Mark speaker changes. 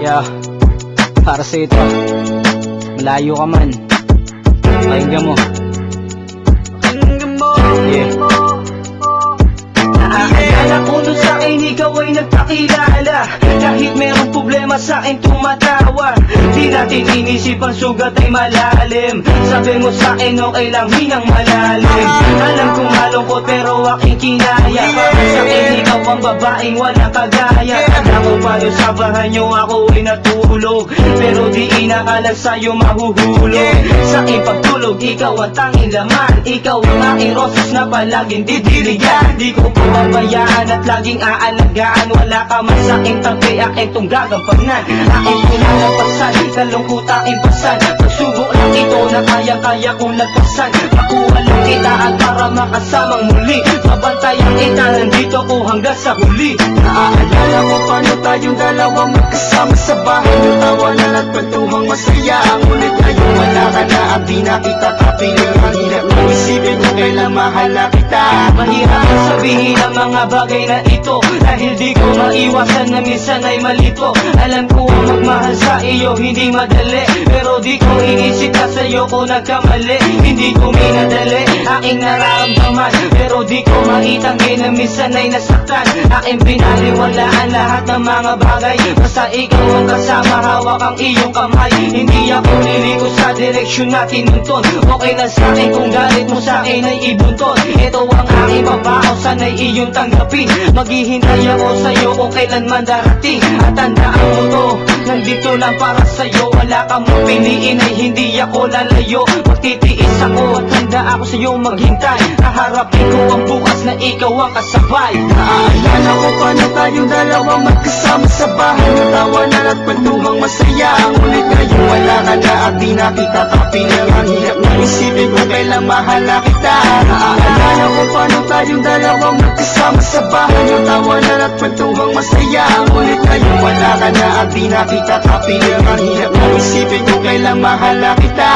Speaker 1: Yeah, para sa ito, malayo ka man, pakinggan mo. Yeah.
Speaker 2: Naaalala ko nun sa'kin ikaw ay nagpakilala. Kahit merong problema sa'kin tumatawa. Di natin inisip ang sugat ay malalim. Sabi mo sa'kin okay lang hinang malalim. Alam kong malungkot pero aking kinaya. Para sa'kin ikaw ang babaeng walang kagaya. Tanda ko paano sa bahay nyo ako ay natulog, pero di inakalag sa'yo mahuhulog. Sa'king pagtulog ikaw ang tanging laman. Ikaw ang aking roses na palaging didiligan. Di ko pababayaan at laging aalagaan. Wala ka man sa'king tabi, aking tong gagampanan. Aking pinalagpasan, kalungkot aking pasan. Pagsubok lang ito na kaya-kaya kong lagpasan. Makuha lang kita at para makasamang muli. Mabantayan kita, nandito ko hanggang sa huli.
Speaker 3: Naaalala ko paano tayong dalawang magkasama sa bahay ng tawanan at kwentuhang masaya. Ngunit ngayon wala ka na at di na kita kapiling. Ang hirap ng isipin kung kailan mahala kita.
Speaker 2: Mahirap ang sabihin ang mga bagay na ito, dahil di ko maiwasan na minsan ay malito. Alam ko ang magmahal sa iyo hindi madali, pero di ko iisip na sa'yo ko nagkamali. Hindi ko minadali aking nararamdaman, pero di ko maitanggi na minsan ay nasaktan. Aking pinaliwalaan lahat ng mga bagay, basta ikaw ang kasama, hawak ang iyong kamay. Hindi ako liliko sa direksyon na tinunton. Okay na sa'kin kung galit mo sa'kin ay ibunton. Ito ang aking babao, sana'y iyong tanggapin. Maghihintay ako sa'yo kung kailan man darating. At tandaan mo to, nandito lang para sa'yo. Wala kang mapiliin ay hindi ako lalayo. Magtitiis ako at handa ako sa'yo maghintay. Kaharapin ko ang bukas na ikaw ang kasabay.
Speaker 3: Naaalala ko paano tayong dalawang magkasama sa bahay ng tawanan at kwentuhang masaya. Ngunit ngayon wala ka na at di na kita kapiling. Ang hirap ng isipin kung kailan mahala kita. Naaalala ko paano tayong dalawang magkasama sa bahay ng tawanan at kwentuhang masaya. Ngunit ngayon wala ka na at di na kita kapiling. Ang hirap ng isipin kung kailan mahala kita.